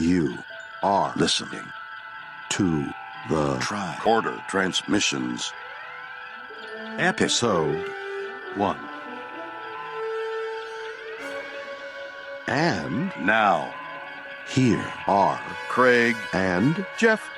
You are listening to the Tricorder Transmissions, episode 1. And now, here are Craig and Jeff.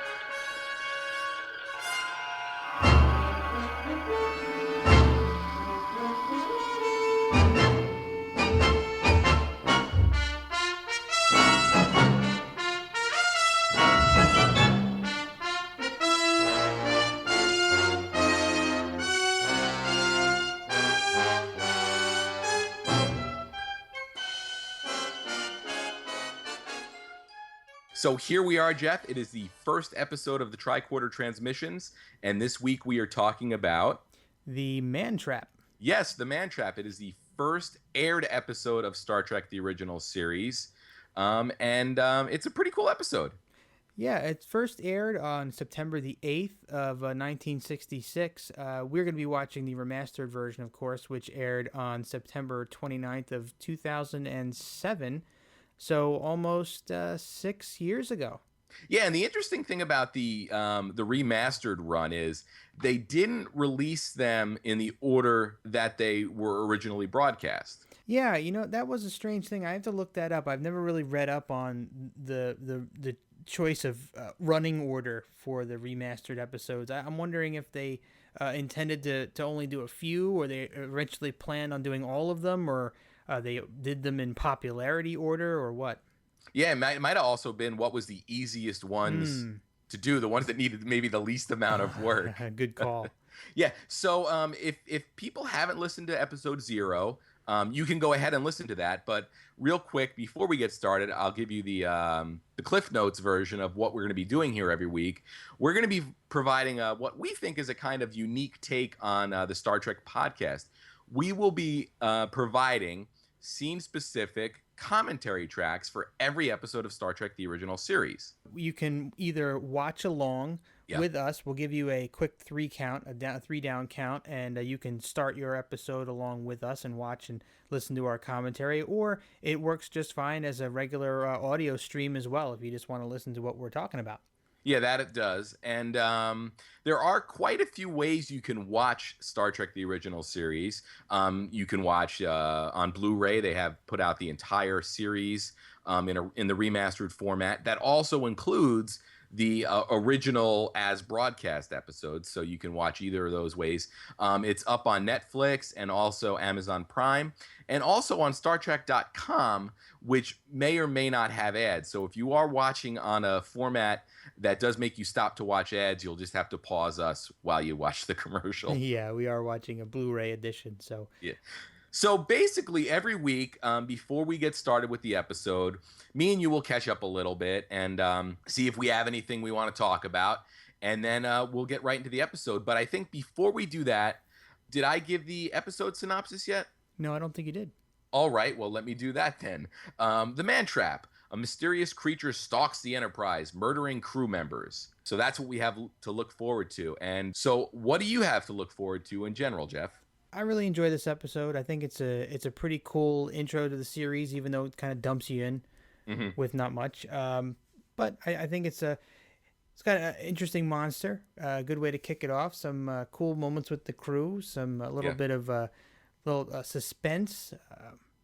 So here we are, Jeff. It is the first episode of the Tricorder Transmissions, and this week we are talking about... The Man Trap. Yes, the Man Trap. It is the first aired episode of Star Trek, the original series, and it's a pretty cool episode. Yeah, it first aired on September the 8th of 1966. We're going to be watching the remastered version, of course, which aired on September 29th of 2007. So almost 6 years ago. Yeah, and the interesting thing about the remastered run is they didn't release them in the order that they were originally broadcast. Yeah, that was a strange thing. I have to look that up. I've never really read up on the choice of running order for the remastered episodes. I'm wondering if they intended to only do a few, or they eventually planned on doing all of them, or they did them in popularity order, or what? Yeah, it might have also been what was the easiest ones to do, the ones that needed maybe the least amount of work. Good call. Yeah, so if people haven't listened to episode 0, you can go ahead and listen to that. But real quick, before we get started, I'll give you the Cliff Notes version of what we're going to be doing here every week. We're going to be providing what we think is a kind of unique take on the Star Trek podcast. We will be providing scene-specific commentary tracks for every episode of Star Trek, the original series. You can either watch along with us. We'll give you a quick three down count, and you can start your episode along with us and watch and listen to our commentary, or it works just fine as a regular audio stream as well if you just want to listen to what we're talking about. Yeah, that it does. And there are quite a few ways you can watch Star Trek, the original series. You can watch on Blu-ray. They have put out the entire series in the remastered format. That also includes the original as broadcast episodes, so you can watch either of those ways. It's up on Netflix and also Amazon Prime, and also on StarTrek.com, which may or may not have ads. So if you are watching on a format that does make you stop to watch ads, you'll just have to pause us while you watch the commercial. Yeah, we are watching a Blu-ray edition, so... Yeah. So basically, every week, before we get started with the episode, me and you will catch up a little bit and see if we have anything we want to talk about, and then we'll get right into the episode. But I think before we do that, did I give the episode synopsis yet? No, I don't think you did. All right, well, let me do that then. The Man Trap. A mysterious creature stalks the Enterprise, murdering crew members. So that's what we have to look forward to. And so what do you have to look forward to in general, Jeff? I really enjoy this episode. I think it's a pretty cool intro to the series, even though it kind of dumps you in with not much. But I think it's got an interesting monster, a good way to kick it off. Some cool moments with the crew, some little bit of little suspense,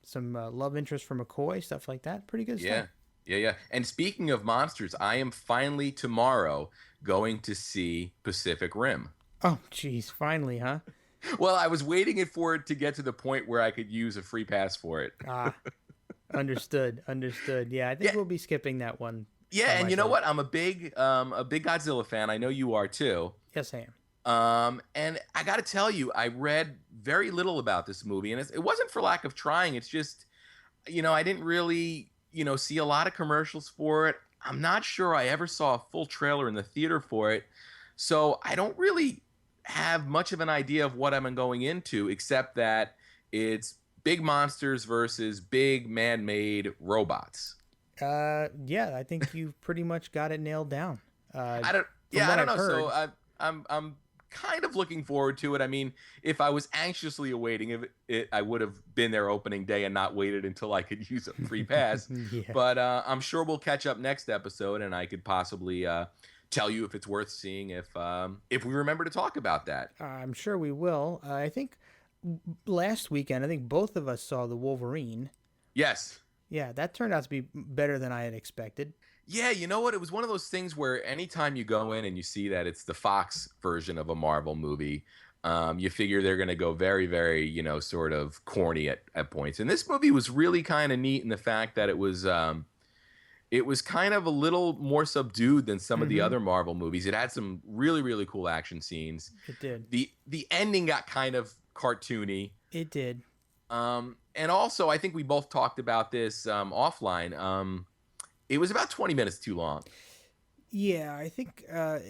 some love interest for McCoy, stuff like that. Pretty good stuff. Yeah. And speaking of monsters, I am finally tomorrow going to see Pacific Rim. Oh, geez, finally, huh? Well, I was waiting for it to get to the point where I could use a free pass for it. Understood. Yeah, I think we'll be skipping that one. Yeah, and you know what? I'm a big Godzilla fan. I know you are too. Yes, I am. And I got to tell you, I read very little about this movie, and it wasn't for lack of trying. It's just, I didn't really, see a lot of commercials for it. I'm not sure I ever saw a full trailer in the theater for it, so I don't really have much of an idea of what I'm going into, except that it's big monsters versus big man-made robots. Yeah, I think you've pretty much got it nailed down. I don't know. So I'm kind of looking forward to it. I mean, if I was anxiously awaiting it, I would have been there opening day and not waited until I could use a free pass. Yeah. But I'm sure we'll catch up next episode, and I could possibly tell you if it's worth seeing if we remember to talk about that. I'm sure we will. I think last weekend, I think both of us saw the Wolverine. Yes. Yeah, that turned out to be better than I had expected. Yeah, you know what? It was one of those things where anytime you go in and you see that it's the Fox version of a Marvel movie, you figure they're going to go very, very, sort of corny at points. And this movie was really kind of neat in the fact that it was kind of a little more subdued than some of the other Marvel movies. It had some really, really cool action scenes. It did. The ending got kind of cartoony. It did. And also, I think we both talked about this offline. It was about 20 minutes too long. Yeah, I think I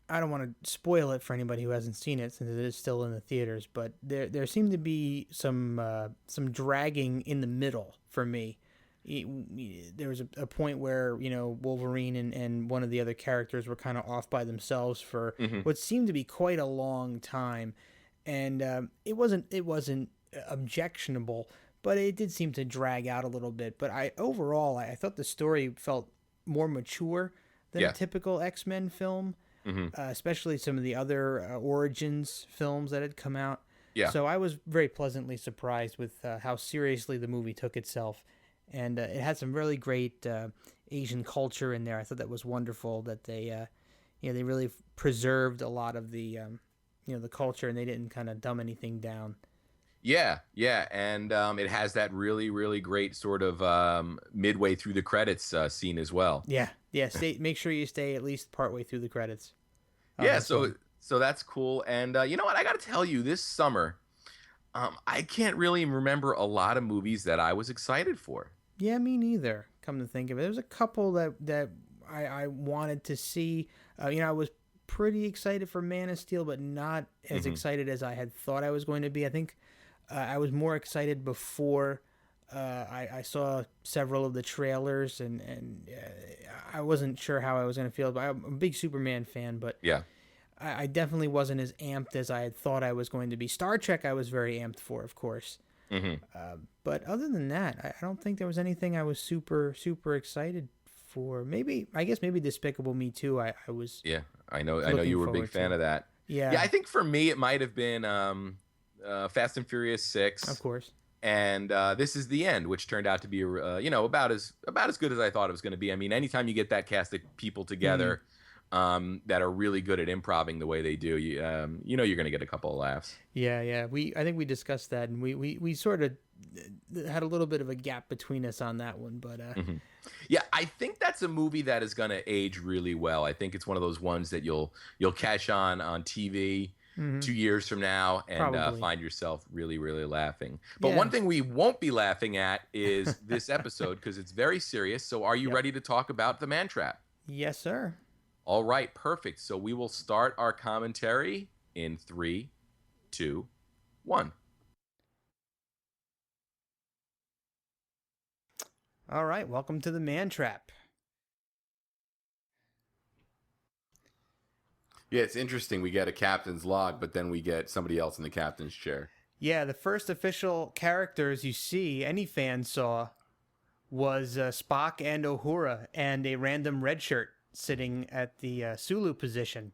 don't want to spoil it for anybody who hasn't seen it since it is still in the theaters, but there seemed to be some dragging in the middle for me. There was a point where Wolverine and one of the other characters were kind of off by themselves for what seemed to be quite a long time, and it wasn't objectionable, but it did seem to drag out a little bit. But I thought the story felt more mature than a typical X-Men film, especially some of the other Origins films that had come out. Yeah. So I was very pleasantly surprised with how seriously the movie took itself. And it had some really great Asian culture in there. I thought that was wonderful that they really preserved a lot of the the culture, and they didn't kind of dumb anything down. Yeah, and it has that really, really great sort of midway through the credits scene as well. Yeah. Make sure you stay at least partway through the credits. So that's cool. And you know what? I got to tell you, this summer, I can't really remember a lot of movies that I was excited for. Yeah, me neither. Come to think of it, there was a couple that I wanted to see. I was pretty excited for Man of Steel, but not as excited as I had thought I was going to be. I think I was more excited before I saw several of the trailers, and I wasn't sure how I was going to feel. But I'm a big Superman fan, but yeah, I definitely wasn't as amped as I had thought I was going to be. Star Trek I was very amped for, of course. But other than that, I don't think there was anything I was super, super excited for. I guess maybe Despicable Me 2 I was. Yeah, I know you were a big fan of that. Yeah, I think for me it might have been Fast and Furious 6. Of course. And This Is the End, which turned out to be about as good as I thought it was going to be. I mean, anytime you get that cast of people together that are really good at improvising the way they do, you're going to get a couple of laughs. Yeah. I think we discussed that, and we sort of had a little bit of a gap between us on that one, but yeah, I think that's a movie that is going to age really well. I think it's one of those ones that you'll catch on TV 2 years from now and find yourself really, really laughing. But one thing we won't be laughing at is this episode, because it's very serious. So are you ready to talk about The Man Trap? Yes, sir. All right, perfect. So we will start our commentary in 3, 2, 1. All right, welcome to The Man Trap. Yeah, it's interesting. We get a captain's log, but then we get somebody else in the captain's chair. Yeah, the first official characters you see, any fan saw, was Spock and Uhura, and a random red shirt sitting at the Sulu position.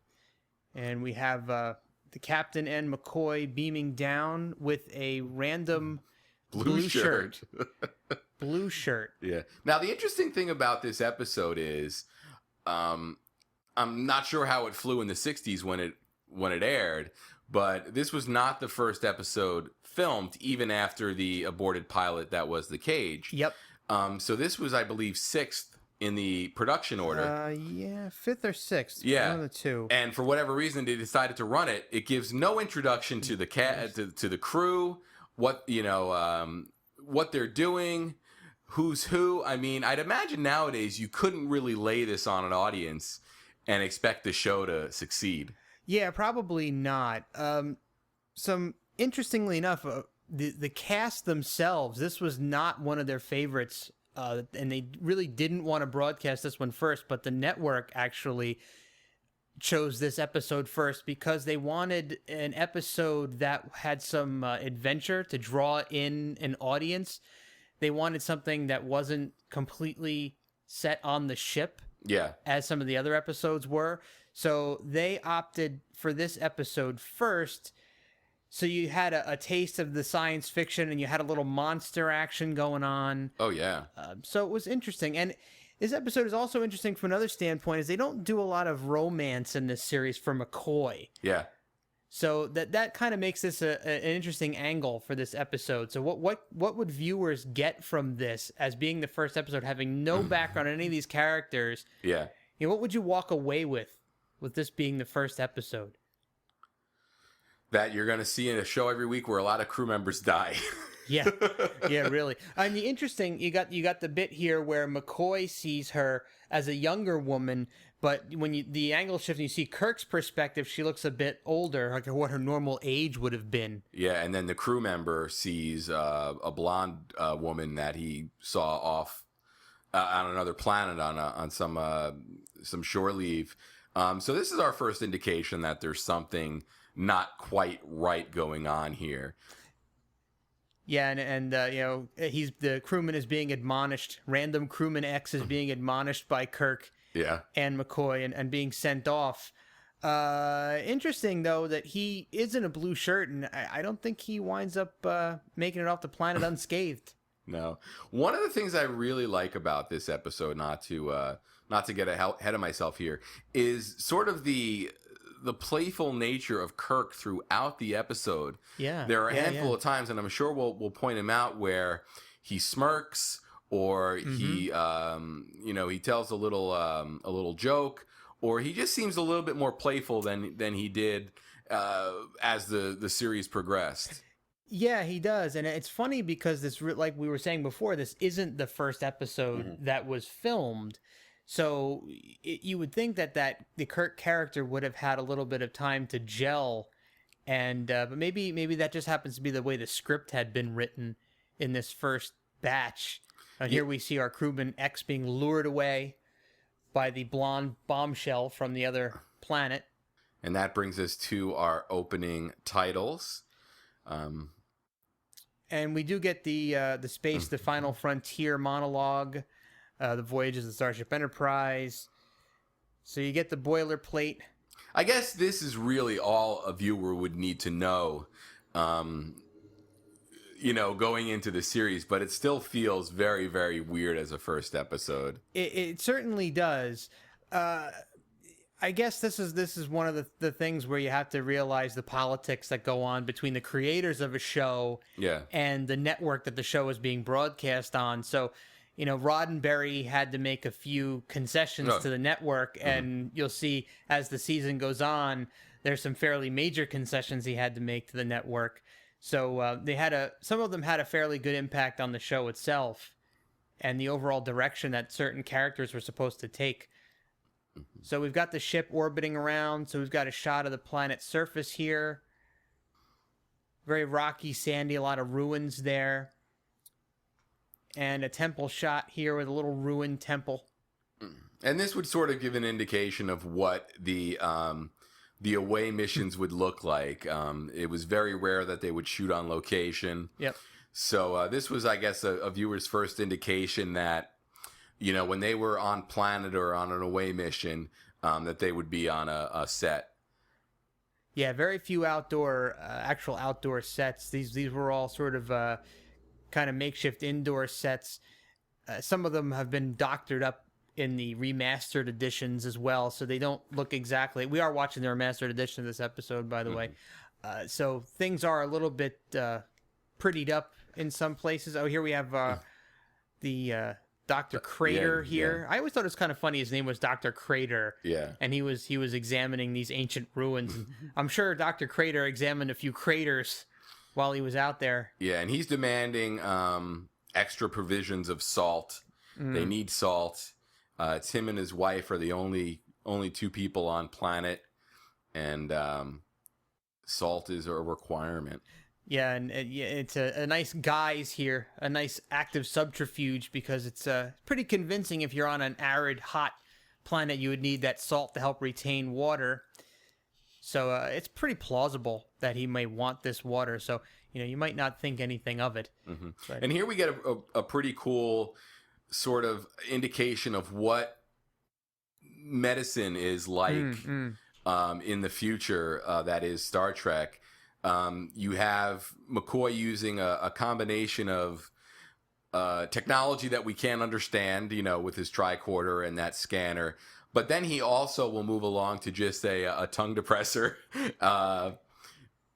And we have the captain and McCoy beaming down with a random blue shirt. Blue shirt. Yeah. Now, the interesting thing about this episode is I'm not sure how it flew in the 60s when it aired, but this was not the first episode filmed, even after the aborted pilot that was The Cage. Yep. So this was, I believe, 6th in the production order. Yeah, 5th or 6th. Yeah. One of the two. And for whatever reason, they decided to run it. It gives no introduction to the to the crew, what they're doing, who's who. I mean, I'd imagine nowadays you couldn't really lay this on an audience and expect the show to succeed. Yeah, probably not. Interestingly enough, the cast themselves, this was not one of their favorites, and they really didn't want to broadcast this one first, but the network actually chose this episode first because they wanted an episode that had some adventure to draw in an audience. They wanted something that wasn't completely set on the ship, as some of the other episodes were. So they opted for this episode first. So you had a taste of the science fiction, and you had a little monster action going on. Oh, yeah. So it was interesting. And this episode is also interesting from another standpoint, is they don't do a lot of romance in this series for McCoy. Yeah. So that kind of makes this an interesting angle for this episode. So what would viewers get from this as being the first episode, having no background on any of these characters? Yeah. You know, what would you walk away with this being the first episode? That you're going to see in a show every week where a lot of crew members die. Yeah, really. And the interesting, you got the bit here where McCoy sees her as a younger woman, but when the angle shifts and you see Kirk's perspective, she looks a bit older, like what her normal age would have been. Yeah, and then the crew member sees a blonde woman that he saw off on another planet on some shore leave. So this is our first indication that there's something not quite right going on here. Yeah, and you know, the crewman is being admonished. Random crewman X is being admonished by Kirk. Yeah. And McCoy and being sent off. Interesting though that he is in a blue shirt, and I don't think he winds up making it off the planet unscathed. No. One of the things I really like about this episode, not to get ahead of myself here, is sort of the playful nature of Kirk throughout the episode. Yeah. There are a handful of times, and I'm sure we'll point him out, where he smirks or he he tells a little joke, or he just seems a little bit more playful than he did as the series progressed. Yeah, he does. And it's funny because this, like we were saying before, this isn't the first episode that was filmed. So you would think that the Kirk character would have had a little bit of time to gel, and but maybe that just happens to be the way the script had been written in this first batch. And here we see our crewman X being lured away by the blonde bombshell from the other planet. And that brings us to our opening titles. And we do get the space, the final frontier monologue. The voyages of the Starship Enterprise. So you get the boilerplate. I guess this is really all a viewer would need to know, going into the series, but it still feels very, very weird as a first episode. It certainly does. I guess this is one of the things where you have to realize the politics that go on between the creators of a show and the network that the show is being broadcast on. So, Roddenberry had to make a few concessions to the network, and you'll see as the season goes on, there's some fairly major concessions he had to make to the network. So some of them had a fairly good impact on the show itself and the overall direction that certain characters were supposed to take. So we've got the ship orbiting around. So we've got a shot of the planet's surface here. Very rocky, sandy, a lot of ruins there. And a temple shot here with a little ruined temple. And this would sort of give an indication of what the away missions would look like. It was very rare that they would shoot on location. Yep. So this was, I guess, a viewer's first indication that, when they were on planet or on an away mission, that they would be on a set. Yeah, very few actual outdoor sets. These were all sort of kind of makeshift indoor sets. Some of them have been doctored up in the remastered editions as well, so they don't look exactly. We are watching the remastered edition of this episode, by the way. So things are a little bit prettied up in some places. Oh, here we have the Dr. Crater here. I always thought it was kind of funny. His name was Dr. Crater. Yeah. And he was examining these ancient ruins. I'm sure Dr. Crater examined a few craters while he was out there. Yeah, and he's demanding extra provisions of salt. They need salt. It's him and his wife are the only two people on planet, and salt is a requirement. Yeah, and it's a nice guise here, a nice active subterfuge, because it's pretty convincing if you're on an arid, hot planet, you would need that salt to help retain water. So it's pretty plausible that he may want this water. So, you might not think anything of it. Mm-hmm. But... And here we get a pretty cool sort of indication of what medicine is like in the future, that is Star Trek. You have McCoy using a combination of technology that we can't understand, with his tricorder and that scanner. But then he also will move along to just a tongue depressor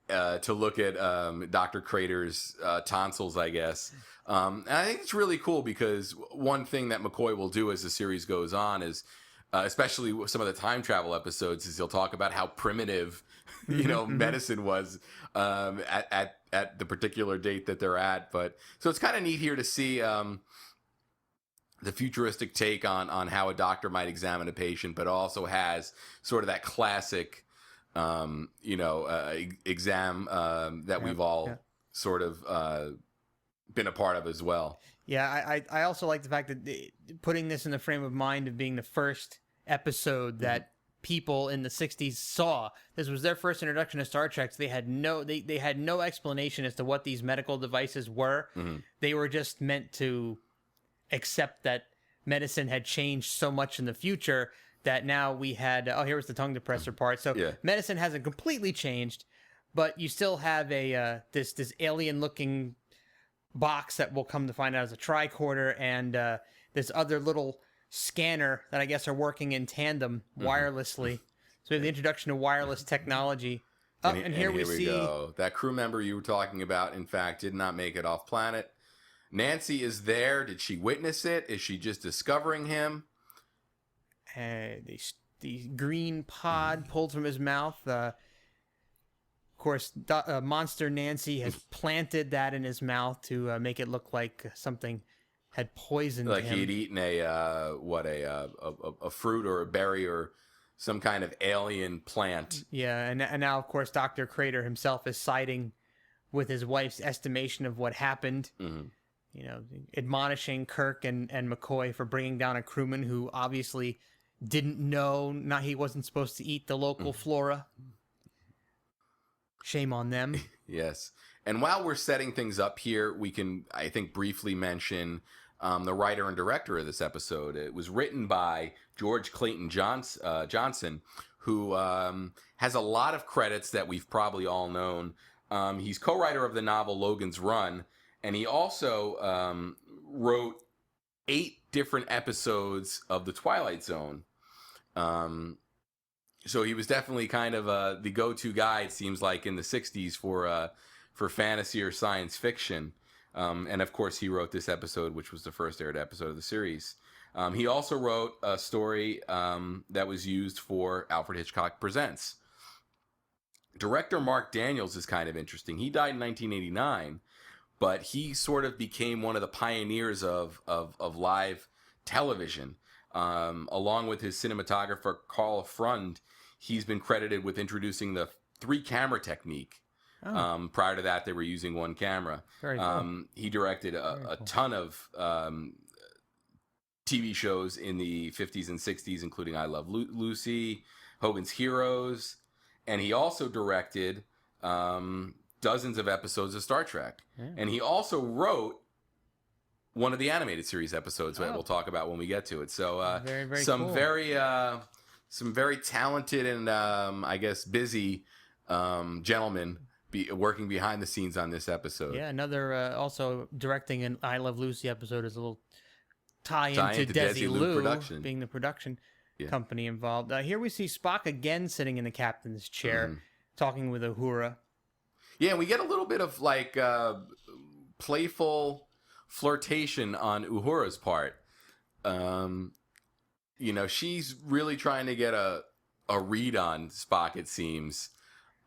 to look at Dr. Crater's tonsils, I guess. And I think it's really cool because one thing that McCoy will do as the series goes on is, especially with some of the time travel episodes, is he'll talk about how primitive, medicine was at the particular date that they're at. But so it's kind of neat here to see the futuristic take on how a doctor might examine a patient, but also has sort of that classic, exam that we've all sort of been a part of as well. Yeah, I also like the fact that putting this in the frame of mind of being the first episode that people in the 60s saw. This was their first introduction to Star Trek. So they had no explanation as to what these medical devices were. They were just meant to accept that medicine had changed so much in the future that now we had here was the tongue depressor part. So medicine hasn't completely changed, but you still have a this alien looking box that we'll come to find out is a tricorder, and this other little scanner that I guess are working in tandem wirelessly. So we have the introduction of wireless technology. And here we see go. That crew member you were talking about, in fact, did not make it off planet. Nancy is there. Did she witness it? Is she just discovering him? The green pod pulled from his mouth. Of course, Monster Nancy has planted that in his mouth to make it look like something had poisoned him. Like he'd eaten a fruit or a berry or some kind of alien plant. Yeah, and now, of course, Dr. Crater himself is siding with his wife's estimation of what happened. Admonishing Kirk and McCoy for bringing down a crewman who obviously didn't know he wasn't supposed to eat the local flora. Shame on them. Yes. And while we're setting things up here, we can, I think, briefly mention the writer and director of this episode. It was written by George Clayton Johnson, who has a lot of credits that we've probably all known. He's co-writer of the novel Logan's Run, and he also wrote 8 different episodes of The Twilight Zone. So he was definitely kind of the go-to guy, it seems like, in the 60s for fantasy or science fiction. And, of course, he wrote this episode, which was the first aired episode of the series. He also wrote a story that was used for Alfred Hitchcock Presents. Director Mark Daniels is kind of interesting. He died in 1989, but he sort of became one of the pioneers of live television. Along with his cinematographer, Carl Frund, he's been credited with introducing the 3-camera technique. Prior to that, they were using 1 camera. Very cool. He directed a ton of TV shows in the 50s and 60s, including I Love Lucy, Hogan's Heroes, and he also directed dozens of episodes of Star Trek. Yeah. And he also wrote one of the animated series episodes that we'll talk about when we get to it. So very, very some cool. Some very talented and I guess busy gentlemen working behind the scenes on this episode. Yeah, another also directing an I Love Lucy episode is a little tie into Desilu production, being the production company involved. Here we see Spock again sitting in the captain's chair, talking with Uhura. Yeah, we get a little bit of like playful flirtation on Uhura's part. She's really trying to get a read on Spock, it seems.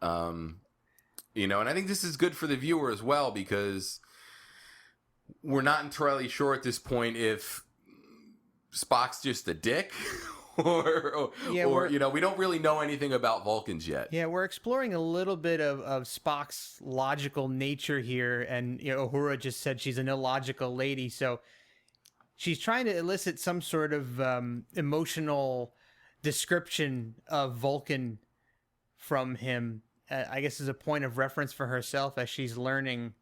And I think this is good for the viewer as well, because we're not entirely sure at this point if Spock's just a dick or we don't really know anything about Vulcans yet. Yeah, we're exploring a little bit of Spock's logical nature here, and Uhura just said she's an illogical lady, so she's trying to elicit some sort of emotional description of Vulcan from him. I guess as a point of reference for herself as she's learning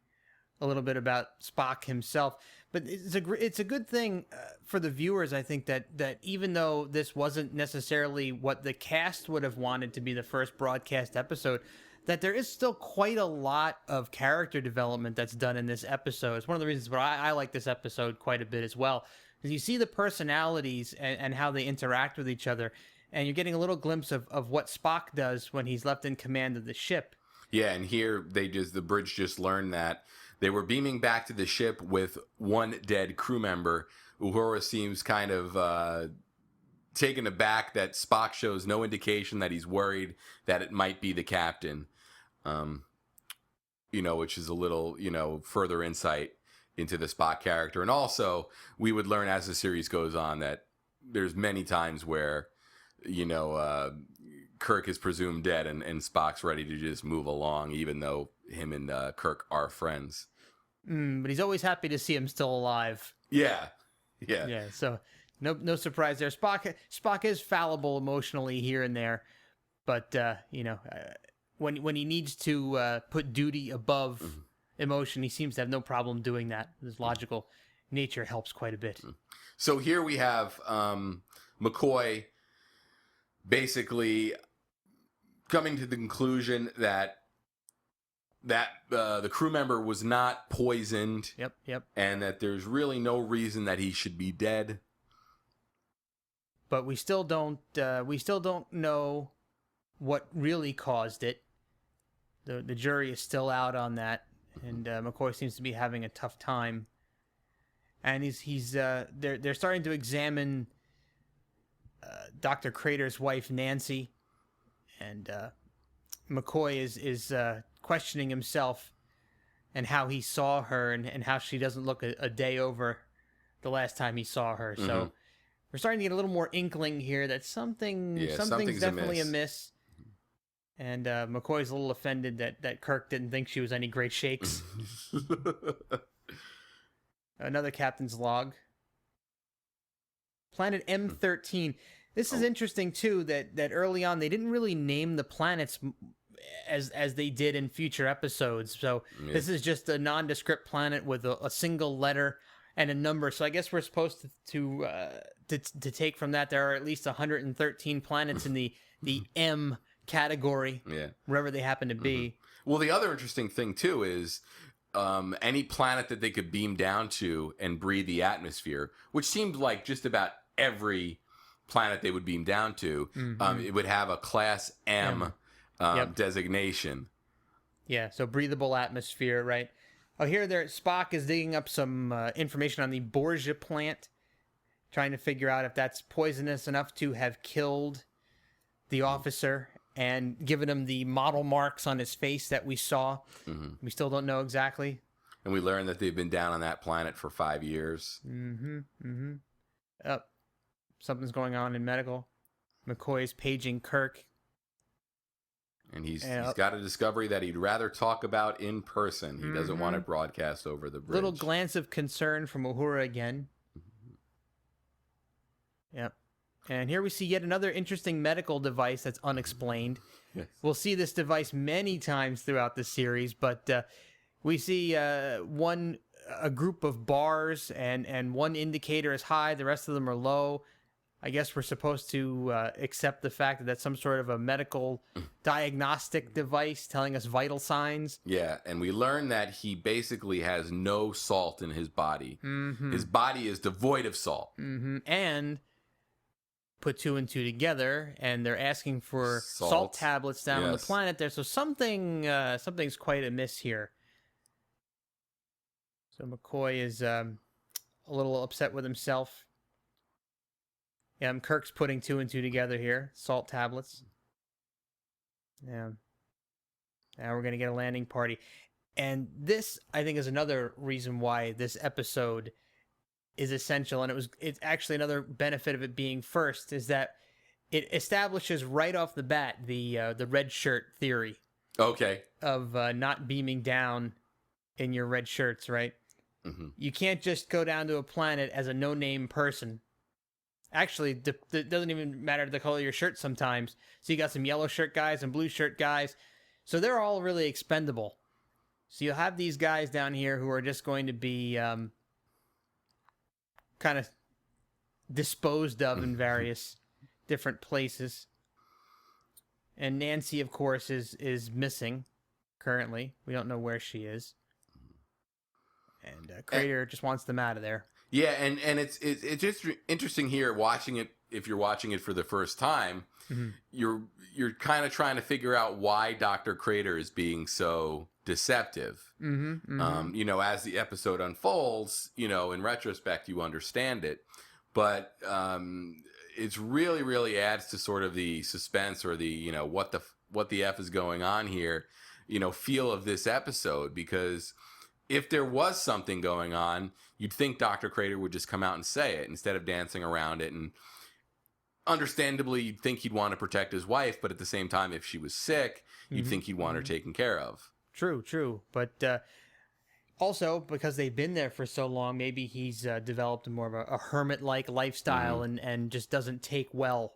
a little bit about Spock himself. But it's a good thing for the viewers, I think, that even though this wasn't necessarily what the cast would have wanted to be the first broadcast episode, that there is still quite a lot of character development that's done in this episode. It's one of the reasons why I like this episode quite a bit as well. Because you see the personalities and how they interact with each other, and you're getting a little glimpse of what Spock does when he's left in command of the ship. Yeah, and here the bridge just learned that they were beaming back to the ship with one dead crew member. Uhura seems kind of taken aback that Spock shows no indication that he's worried that it might be the captain. Which is a little, further insight into the Spock character. And also, we would learn as the series goes on that there's many times where, Kirk is presumed dead and Spock's ready to just move along, even though him and Kirk are friends. But he's always happy to see him still alive. Yeah. So no surprise there. Spock is fallible emotionally here and there, but when he needs to put duty above emotion, he seems to have no problem doing that. His logical nature helps quite a bit. So here we have McCoy basically coming to the conclusion that the crew member was not poisoned. Yep. And that there's really no reason that he should be dead. But we still don't know what really caused it. The jury is still out on that, and McCoy seems to be having a tough time. And they're starting to examine Dr. Crater's wife Nancy, and McCoy is questioning himself and how he saw her and how she doesn't look a day over the last time he saw her. Mm-hmm. So we're starting to get a little more inkling here that something's definitely amiss. And McCoy's a little offended that Kirk didn't think she was any great shakes. Another captain's log. Planet M13. This is interesting, too, that early on they didn't really name the planets as they did in future episodes. So this is just a nondescript planet with a single letter and a number. So I guess we're supposed to take from that there are at least 113 planets in the M category, wherever they happen to be. Well, the other interesting thing, too, is any planet that they could beam down to and breathe the atmosphere, which seemed like just about every planet they would beam down to, it would have a Class M designation. Yeah, so breathable atmosphere, right? Oh, here Spock is digging up some information on the Borgia plant, trying to figure out if that's poisonous enough to have killed the officer and given him the model marks on his face that we saw. We still don't know exactly. And we learned that they've been down on that planet for 5 years. Something's going on in medical. McCoy's paging Kirk. And he's got a discovery that he'd rather talk about in person. He doesn't want it broadcast over the bridge. Little glance of concern from Uhura again. Yep. And here we see yet another interesting medical device that's unexplained. Yes. We'll see this device many times throughout the series, but we see a group of bars, and one indicator is high, the rest of them are low. I guess we're supposed to accept the fact that that's some sort of a medical diagnostic device telling us vital signs. Yeah, and we learn that he basically has no salt in his body. His body is devoid of salt. And put two and two together, and they're asking for salt tablets down on the planet there. So something's quite amiss here. So McCoy is a little upset with himself. Yeah, Kirk's putting two and two together here. Salt tablets. Yeah. Now we're going to get a landing party. And this, I think, is another reason why this episode is essential. And it's actually another benefit of it being first, is that it establishes right off the bat the red shirt theory. Okay. Of not beaming down in your red shirts, right? You can't just go down to a planet as a no-name person. Actually, it doesn't even matter the color of your shirt sometimes. So you got some yellow shirt guys and blue shirt guys. So they're all really expendable. So you'll have these guys down here who are just going to be kind of disposed of in various different places. And Nancy, of course, is missing currently. We don't know where she is. And Crater just wants them out of there. Yeah, and it's just interesting here watching it. If you're watching it for the first time, you're kind of trying to figure out why Dr. Crater is being so deceptive. You know, as the episode unfolds, you know, in retrospect, you understand it, but it's really adds to sort of the suspense or the, you know, what the F is going on here, you know, feel of this episode, because if there was something going on, you'd think Dr. Crater would just come out and say it instead of dancing around it. And understandably, you'd think he'd want to protect his wife, but at the same time, if she was sick, you'd think he'd want her taken care of. True. But also, because they've been there for so long, maybe he's developed more of a hermit-like lifestyle and just doesn't take well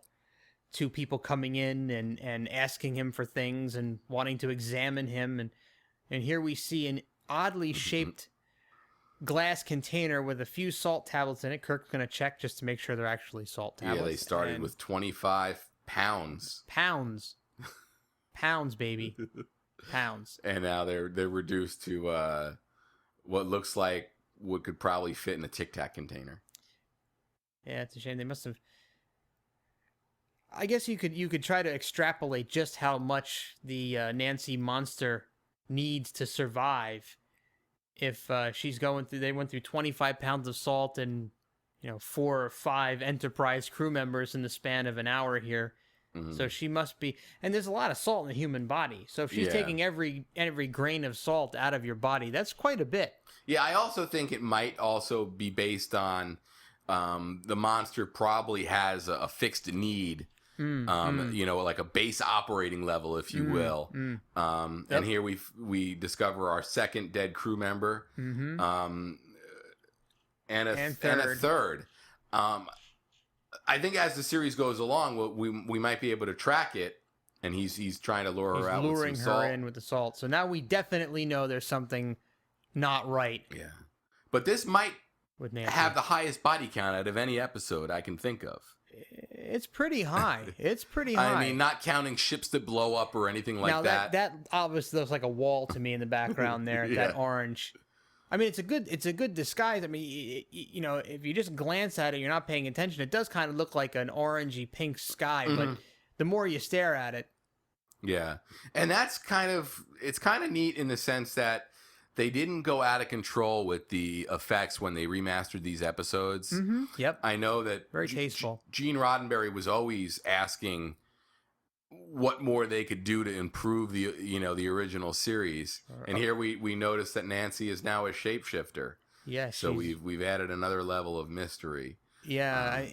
to people coming in and asking him for things and wanting to examine him. And here we see an oddly shaped glass container with a few salt tablets in it. Kirk's going to check just to make sure they're actually salt tablets. Yeah, they started with 25 pounds. Pounds, baby. Pounds. And now they're reduced to what looks like what could probably fit in a Tic Tac container. Yeah, it's a shame. They must have... I guess you could try to extrapolate just how much the Nancy monster needs to survive. If they went through 25 pounds of salt and 4 or 5 Enterprise crew members in the span of an hour here. So she must be, and there's a lot of salt in the human body. So if she's taking every grain of salt out of your body, that's quite a bit. Yeah, I also think it might also be based on the monster probably has a fixed need. Like a base operating level, if you will. And here we discover our second dead crew member, and a third. I think as the series goes along, we might be able to track it, and he's trying to lure her out with some salt. He's luring her in with the salt. So now we definitely know there's something not right. Yeah, but this might with Nancy have the highest body count out of any episode I can think of. It's pretty high. I mean, not counting ships that blow up or anything like that. That obviously looks like a wall to me in the background there. That orange. I mean, it's a good disguise. I mean, if you just glance at it, you're not paying attention. It does kind of look like an orangey pink sky, but the more you stare at it. Yeah. And it's kind of neat in the sense that they didn't go out of control with the effects when they remastered these episodes. Yep. I know that very tasteful. Gene Roddenberry was always asking what more they could do to improve the original series. And here we notice that Nancy is now a shapeshifter. Yeah. So we've added another level of mystery. Yeah,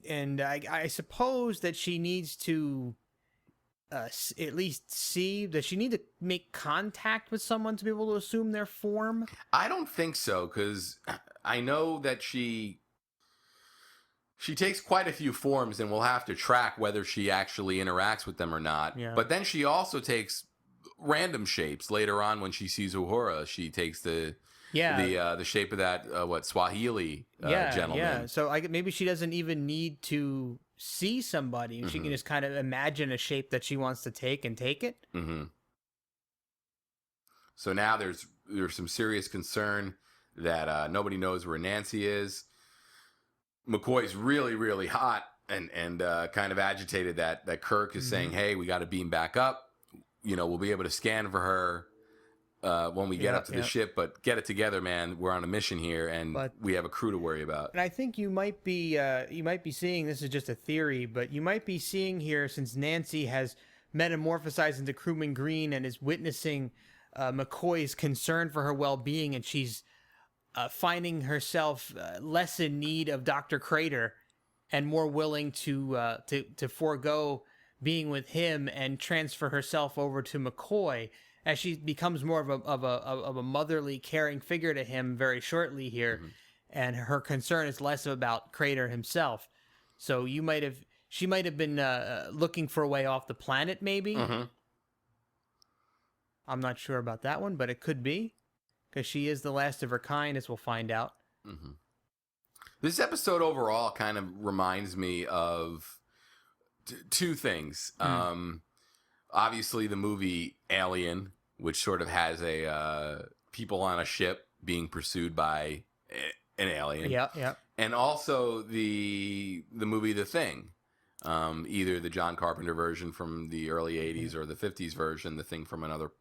I suppose that she needs to at least see. Does she need to make contact with someone to be able to assume their form? I don't think so, because I know that she takes quite a few forms, and we'll have to track whether she actually interacts with them or not. Yeah. But then she also takes random shapes later on when she sees Uhura. She takes the shape of that Swahili gentleman. Yeah. So maybe she doesn't even need to see somebody, and she can just kind of imagine a shape that she wants to take and take it. So now there's some serious concern that nobody knows where Nancy is. McCoy's really hot and kind of agitated that Kirk is saying, hey, we got to beam back up. We'll be able to scan for her when we get up to the ship, but get it together, man. We're on a mission here, and we have a crew to worry about. And I think you might be seeing, this is just a theory, but you might be seeing here, since Nancy has metamorphosized into Crewman Green and is witnessing McCoy's concern for her well-being, and she's finding herself less in need of Dr. Crater and more willing to forego being with him and transfer herself over to McCoy. as she becomes more of a motherly, caring figure to him very shortly here, and her concern is less about Crater himself. So she might have been looking for a way off the planet, maybe. I'm not sure about that one, but it could be, because she is the last of her kind, as we'll find out. This episode overall kind of reminds me of two things. Obviously, the movie Alien, which sort of has a people on a ship being pursued by an alien. Yeah. And also the movie The Thing. Either the John Carpenter version from the early 80s or the 50s version, The Thing from Another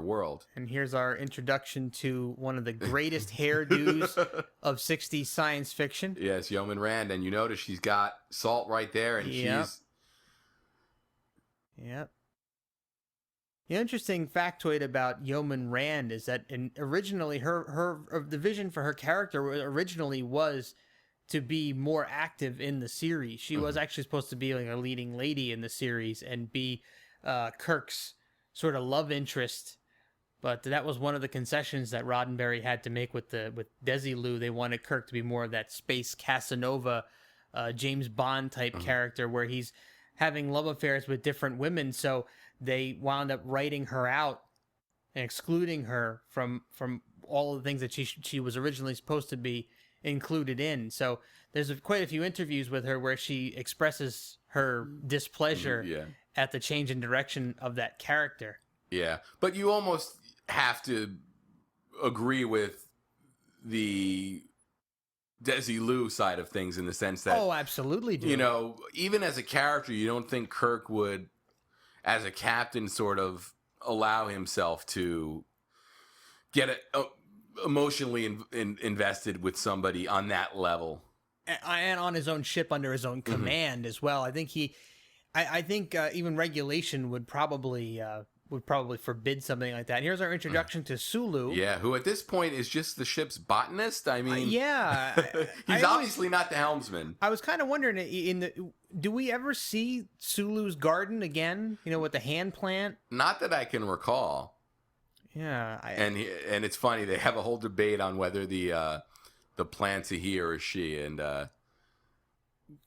World. And here's our introduction to one of the greatest hairdos of 60s science fiction. Yes, Yeoman Rand. And you notice she's got salt right there, and she's... Yep. The interesting factoid about Yeoman Rand is that originally the vision for her character originally was to be more active in the series. She was actually supposed to be like a leading lady in the series and be Kirk's sort of love interest. But that was one of the concessions that Roddenberry had to make with Desilu. They wanted Kirk to be more of that space Casanova, James Bond type character where he's having love affairs with different women. So they wound up writing her out and excluding her from all of the things that she was originally supposed to be included in. So there's quite a few interviews with her where she expresses her displeasure at the change in direction of that character. Yeah, but you almost have to agree with the Desilu side of things in the sense that... Oh, absolutely do. You know, even as a character, you don't think Kirk would, as a captain, sort of allow himself to get emotionally invested with somebody on that level. And on his own ship under his own command as well. I think even regulation would probably forbid something like that. And here's our introduction to Sulu. Yeah, who at this point is just the ship's botanist. I mean, he's obviously not the helmsman. I was kind of wondering, do we ever see Sulu's garden again? You know, with the hand plant? Not that I can recall. Yeah, and it's funny, they have a whole debate on whether the plant's a he or a she, and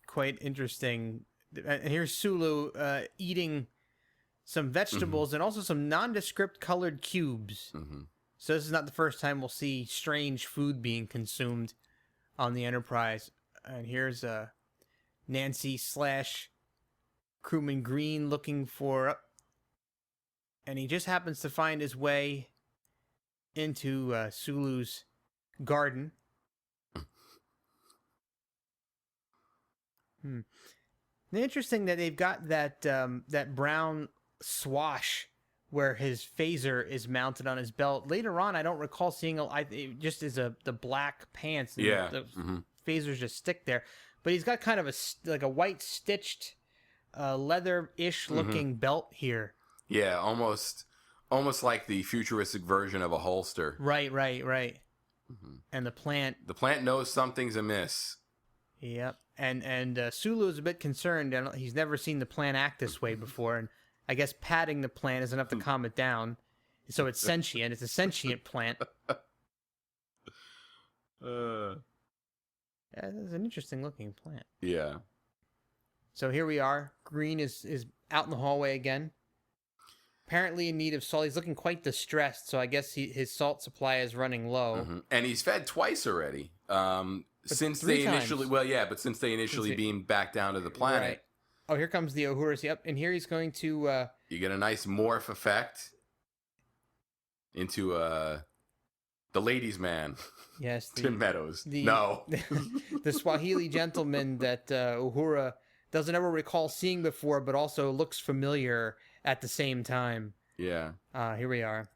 quite interesting. Here's Sulu eating some vegetables and also some nondescript colored cubes. So this is not the first time we'll see strange food being consumed on the Enterprise. And here's Nancy / Crewman Green looking for... And he just happens to find his way into Sulu's garden. Interesting that they've got that brown swash where his phaser is mounted on his belt. Later on, I don't recall seeing it just as the black pants. And the phasers just stick there. But he's got kind of a white stitched leather-ish looking belt here. Yeah, almost like the futuristic version of a holster. Right. And the plant knows something's amiss. Yep. And Sulu is a bit concerned. He's never seen the plant act this way before, and I guess patting the plant is enough to calm it down. So it's sentient. It's a sentient plant. Yeah, it's an interesting looking plant. Yeah. So here we are. Green is out in the hallway again. Apparently in need of salt. He's looking quite distressed, so I guess his salt supply is running low. And he's fed twice already. Since they initially beamed back down to the planet. Right. Oh, here comes the Uhurus. Yep, and here he's going to... you get a nice morph effect into the ladies' man. Yes. Tim Meadows. The Swahili gentleman that Uhura doesn't ever recall seeing before, but also looks familiar at the same time. Yeah. Here we are.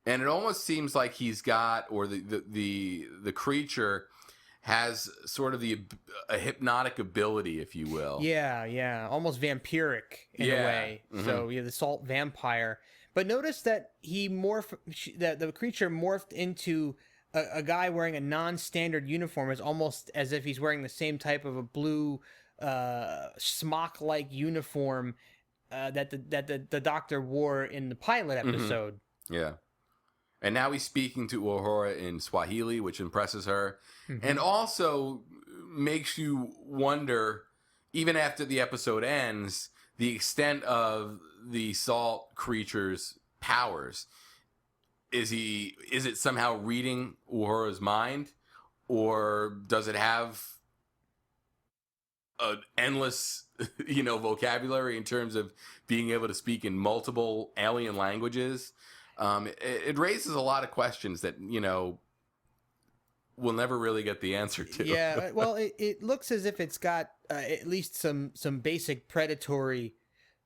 And it almost seems like he's got, or the creature has sort of a hypnotic ability, if you will. Yeah. Almost vampiric in a way. So the salt vampire. But notice that that the creature morphed into a guy wearing a non-standard uniform. It's almost as if he's wearing the same type of a blue smock-like uniform that the Doctor wore in the pilot episode. Yeah. And now he's speaking to Uhura in Swahili, which impresses her. And also makes you wonder, even after the episode ends, the extent of the salt creature's powers. Is it somehow reading Uhura's mind? Or does it have an endless, vocabulary in terms of being able to speak in multiple alien languages? It raises a lot of questions that, we'll never really get the answer to. Yeah, well, it looks as if it's got at least some basic predatory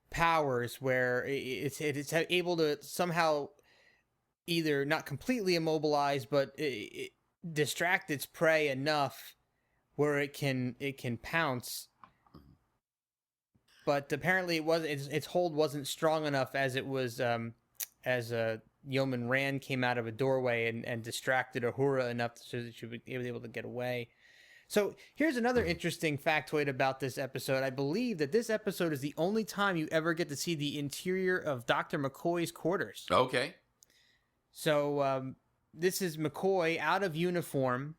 powers where it's able to somehow either not completely immobilize, but distract its prey enough where it can pounce. But apparently its hold wasn't strong enough as it was as Yeoman Rand came out of a doorway and distracted Uhura enough so that she would be able to get away. So here's another interesting factoid about this episode. I believe that this episode is the only time you ever get to see the interior of Dr. McCoy's quarters. Okay. So this is McCoy out of uniform,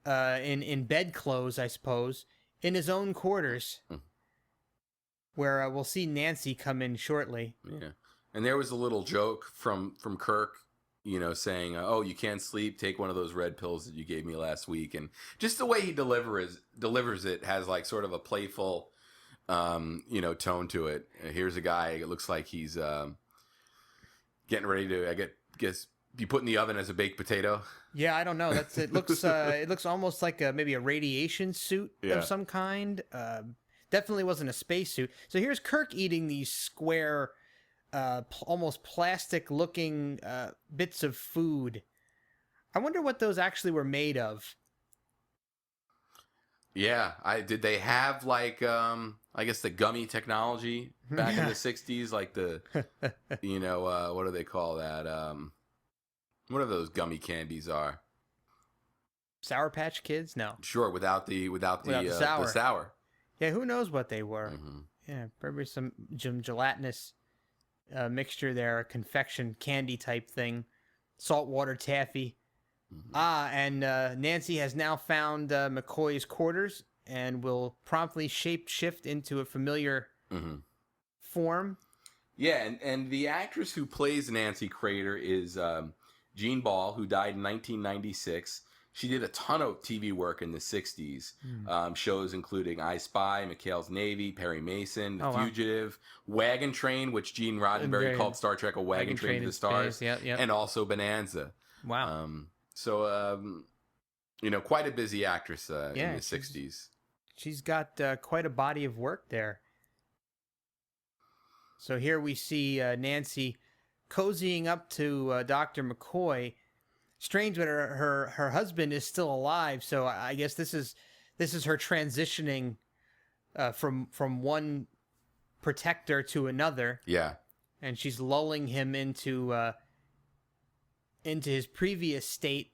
in bedclothes, I suppose, in his own quarters, where we'll see Nancy come in shortly. Yeah. And there was a little joke from Kirk, saying, "Oh, you can't sleep. Take one of those red pills that you gave me last week." And just the way he delivers it has like sort of a playful, tone to it. Here's a guy. It looks like he's getting ready to, guess, be put in the oven as a baked potato. Yeah, I don't know. It looks almost like maybe a radiation suit of some kind. Definitely wasn't a spacesuit. So here's Kirk eating these square, almost plastic-looking bits of food. I wonder what those actually were made of. Yeah, did they have like I guess the gummy technology back in the 60s, like the what do they call that? Whatever those gummy candies are. Sour Patch Kids? No. Sure, without the sour. Yeah, who knows what they were? Yeah, probably some gelatinous mixture there, a confection candy type thing, saltwater taffy. And Nancy has now found McCoy's quarters and will promptly shape-shift into a familiar form. Yeah, and the actress who plays Nancy Crater is Jean Ball, who died in 1996. She did a ton of TV work in the 60s. Shows including I Spy, McHale's Navy, Perry Mason, The Fugitive, Wagon Train, which Gene Roddenberry called Star Trek a wagon train to the stars, and also Bonanza. Wow. So, quite a busy actress in the 60s. She's got quite a body of work there. So here we see Nancy cozying up to Dr. McCoy. Strange that her husband is still alive, so I guess this is her transitioning from one protector to another. Yeah. And she's lulling him into his previous state,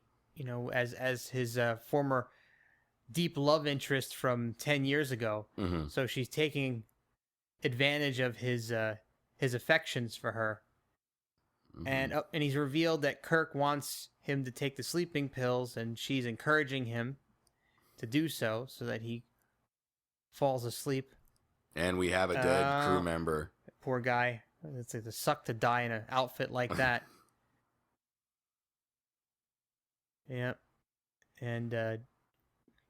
as his former deep love interest from 10 years ago. So she's taking advantage of his affections for her. And he's revealed that Kirk wants him to take the sleeping pills, and she's encouraging him to do so that he falls asleep. And we have a dead crew member. Poor guy. It's like the suck to die in an outfit like that. Yep. And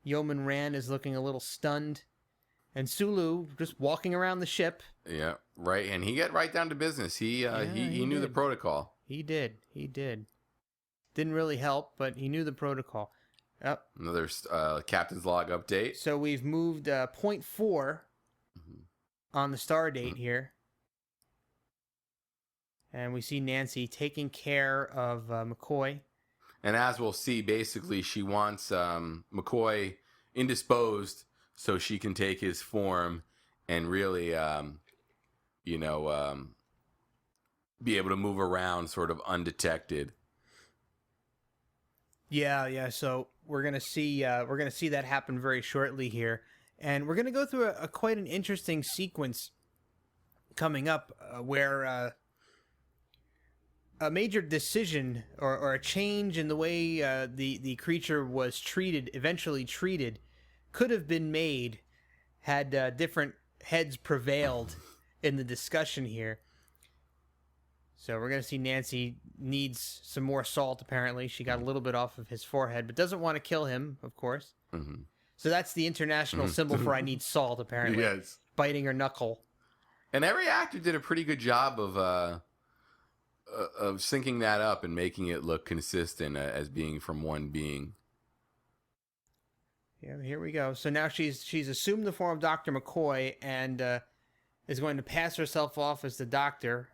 Yeoman Rand is looking a little stunned. And Sulu just walking around the ship. Yeah, right. And he got right down to business. He knew the protocol. He did. Didn't really help, but he knew the protocol. Yep. Another captain's log update. So we've moved 0.4 on the star date here. And we see Nancy taking care of McCoy. And as we'll see, basically she wants McCoy indisposed so she can take his form and really, be able to move around sort of undetected. Yeah. So we're gonna see that happen very shortly here, and we're gonna go through a quite an interesting sequence coming up where a major decision or a change in the way the creature was eventually treated, could have been made had different heads prevailed in the discussion here. So we're going to see Nancy needs some more salt, apparently. She got a little bit off of his forehead, but doesn't want to kill him, of course. Mm-hmm. So that's the international symbol for I need salt, apparently. Yes. Biting her knuckle. And every actor did a pretty good job of syncing that up and making it look consistent as being from one being. Yeah, here we go. So now she's assumed the form of Dr. McCoy and is going to pass herself off as the doctor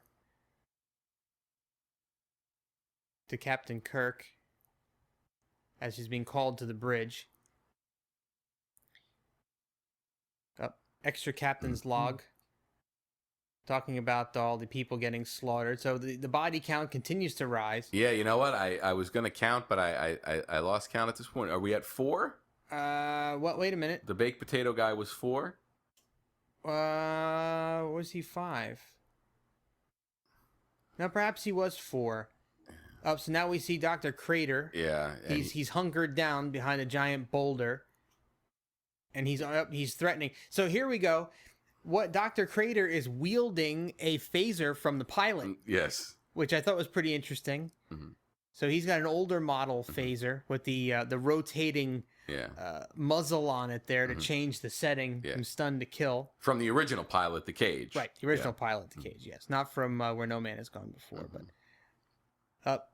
to Captain Kirk as she's being called to the bridge. Extra captain's log talking about all the people getting slaughtered. So the body count continues to rise. Yeah, you know what? I was going to count, but I lost count at this point. Are we at 4? What? Wait a minute. The baked potato guy was 4? Was he 5? No, perhaps he was 4. Oh, so now we see Dr. Crater. Yeah. He's hunkered down behind a giant boulder. And he's threatening. So here we go. What Dr. Crater is wielding a phaser from the pilot. Yes. Which I thought was pretty interesting. Mm-hmm. So he's got an older model phaser with the rotating muzzle on it there to change the setting from stun to kill. From the original pilot, The Cage. Right, the original pilot, The Cage, yes. Not from Where No Man Has Gone Before. But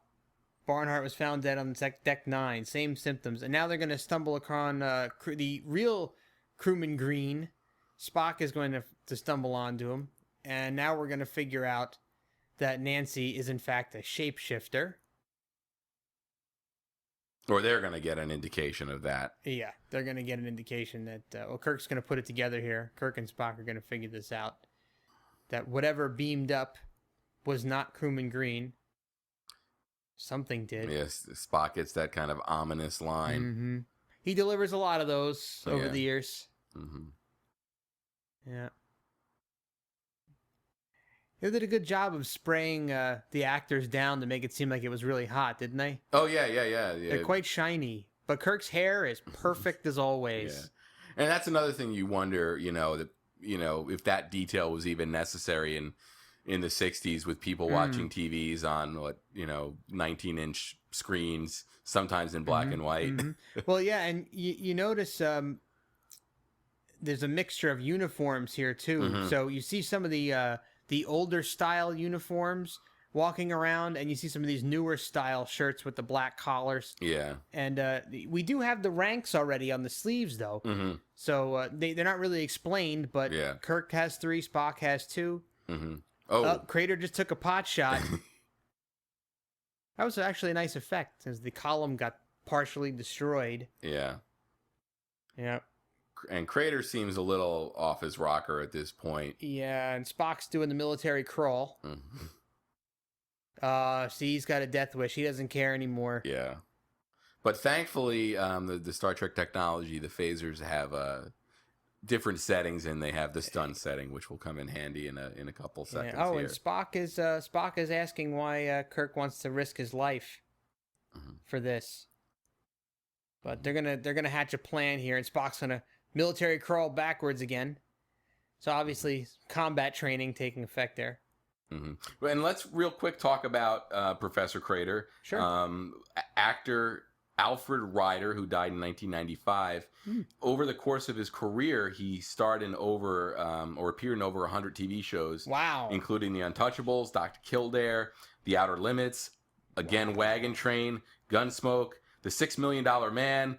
Barnhart was found dead on deck 9. Same symptoms. And now they're going to stumble upon the real crewman Green. Spock is going to stumble onto him. And now we're going to figure out that Nancy is in fact a shapeshifter. Or they're going to get an indication of that. Yeah, they're going to get an indication that... Kirk's going to put it together here. Kirk and Spock are going to figure this out. That whatever beamed up was not crewman Green. Something did. Yes, Spock gets that kind of ominous line. Mm-hmm. He delivers a lot of those over the years. Mm-hmm. Yeah. They did a good job of spraying the actors down to make it seem like it was really hot, didn't they? Oh, yeah. They're quite shiny. But Kirk's hair is perfect as always. Yeah. And that's another thing you wonder, if that detail was even necessary in the 60s with people watching TVs on 19-inch screens, sometimes in black and white. Mm-hmm. Well, yeah, and you notice there's a mixture of uniforms here too. Mm-hmm. So you see some of the older style uniforms walking around, and you see some of these newer style shirts with the black collars. Yeah. And we do have the ranks already on the sleeves, though. Mm-hmm. So they're not really explained, but Kirk has 3, Spock has 2. Mm-hmm. Oh, Crater just took a pot shot. That was actually a nice effect, as the column got partially destroyed. Yeah. Yeah. And Crater seems a little off his rocker at this point. Yeah, and Spock's doing the military crawl. Mm-hmm. See, he's got a death wish. He doesn't care anymore. Yeah. But thankfully, the Star Trek technology, the phasers have different settings, and they have the stun setting, which will come in handy in a couple seconds. Oh, here. And Spock is asking why Kirk wants to risk his life for this. But they're gonna hatch a plan here, and Spock's gonna military crawl backwards again. So obviously, combat training taking effect there. Mm-hmm. And let's real quick talk about Professor Crater. Sure. Actor Alfred Ryder, who died in 1995. Over the course of his career, he starred in or appeared in over 100 TV shows. Wow. Including The Untouchables, Dr. Kildare, The Outer Limits, Wagon Train, Gunsmoke, The $6 Million Man,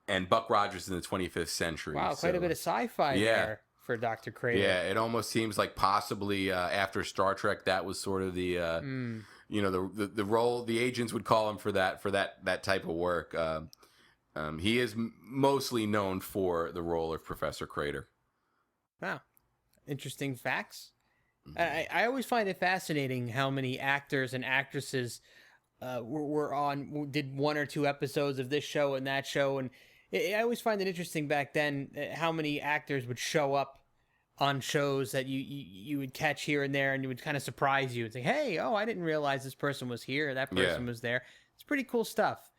and Buck Rogers in the 25th Century. Wow, quite a bit of sci-fi there for Dr. Crater. Yeah, it almost seems like possibly after Star Trek, that was sort of the the role the agents would call him for that type of work. He is mostly known for the role of Professor Crater. Wow, interesting facts. I always find it fascinating how many actors and actresses did 1 or 2 episodes of this show and that show, and I always find it interesting back then how many actors would show up on shows that you would catch here and there, and you would kind of surprise you and say, hey, oh, I didn't realize this person was here, that person was there. It's pretty cool stuff.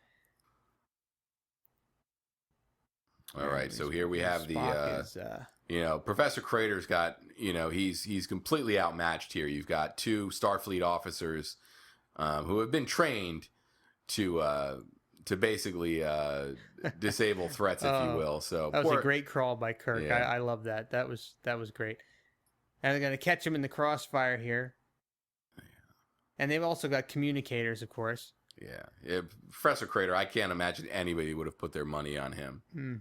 All right, so here we have Professor Crater's got, he's completely outmatched here. You've got two Starfleet officers who have been trained to basically disable threats, if you will. So that was a great crawl by Kirk. Yeah. I love that. That was great. And they're going to catch him in the crossfire here. Yeah. And they've also got communicators, of course. Yeah. Professor Crater, I can't imagine anybody would have put their money on him. Mm.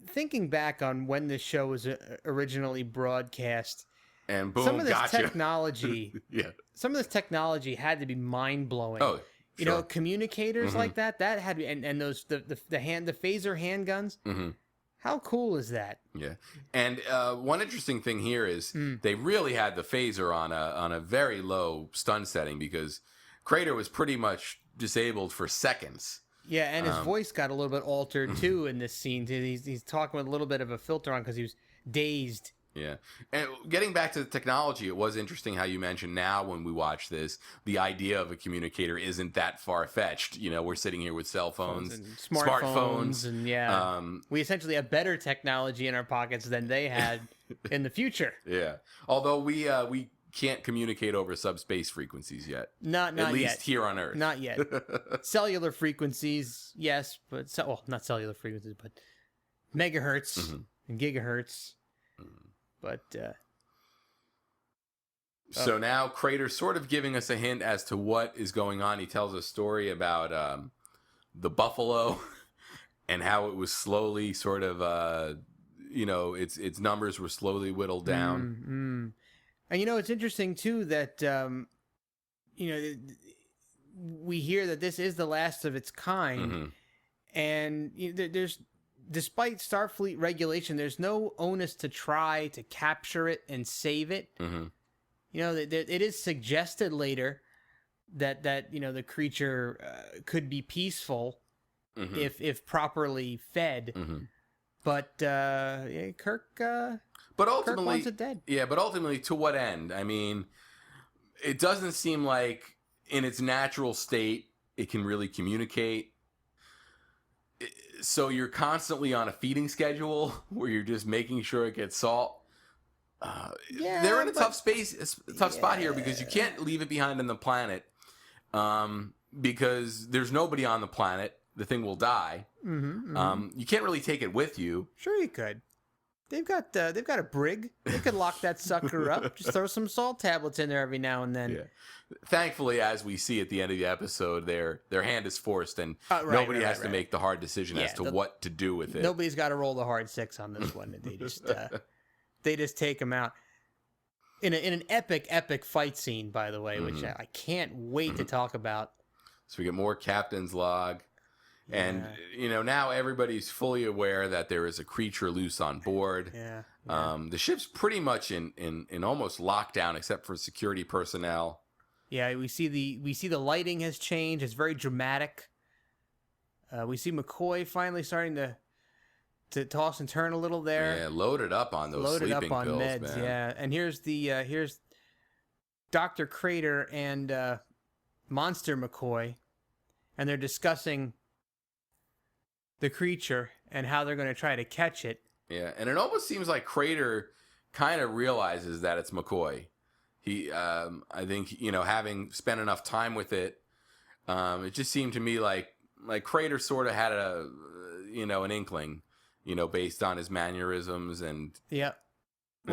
Thinking back on when this show was originally broadcast, and boom, some of this technology, some of this technology had to be mind blowing. Oh, sure. Communicators like that had to be, and those the phaser handguns. Mm-hmm. How cool is that? Yeah, and one interesting thing here is they really had the phaser on a very low stun setting because Crater was pretty much disabled for seconds. Yeah, and his voice got a little bit altered too in this scene. He's talking with a little bit of a filter on because he was dazed. Yeah, and getting back to the technology, it was interesting how you mentioned now when we watch this, the idea of a communicator isn't that far-fetched. We're sitting here with cell phones and smartphones, and we essentially have better technology in our pockets than they had in the future. Yeah, although we can't communicate over subspace frequencies yet. Not at least yet. Here on Earth. Not yet. Cellular frequencies, yes, but not cellular frequencies, but megahertz and gigahertz. But so now Crater's sort of giving us a hint as to what is going on. He tells a story about the buffalo and how it was slowly sort of its numbers were slowly whittled down. Mm-hmm. And it's interesting too that we hear that this is the last of its kind, and there's, despite Starfleet regulation, there's no onus to try to capture it and save it. It is suggested later that the creature could be peaceful if properly fed, but Kirk. But ultimately, Kirk wants it dead. Yeah, but ultimately, to what end? I mean, it doesn't seem like in its natural state it can really communicate. So you're constantly on a feeding schedule where you're just making sure it gets salt. They're in a tough spot here because you can't leave it behind on the planet because there's nobody on the planet. The thing will die. You can't really take it with you. Sure, you could. They've got a brig. They could lock that sucker up. Just throw some salt tablets in there every now and then. Yeah. Thankfully, as we see at the end of the episode, their hand is forced, and nobody has to make the hard decision as to what to do with it. Nobody's got to roll the hard six on this one. They just take them out in an epic fight scene. By the way, which I can't wait to talk about. So we get more captain's log. And, now everybody's fully aware that there is a creature loose on board. The ship's pretty much in almost lockdown except for security personnel. Yeah, we see the lighting has changed. It's very dramatic. We see McCoy finally starting to toss and turn a little there. Yeah, loaded up on those sleeping pills, meds, man. Yeah, and here's Dr. Crater and Monster McCoy, and they're discussing the creature and how they're going to try to catch it. Yeah, and it almost seems like Crater kind of realizes that it's McCoy. He, I think, having spent enough time with it, it just seemed to me like Crater sort of had an inkling, based on his mannerisms and the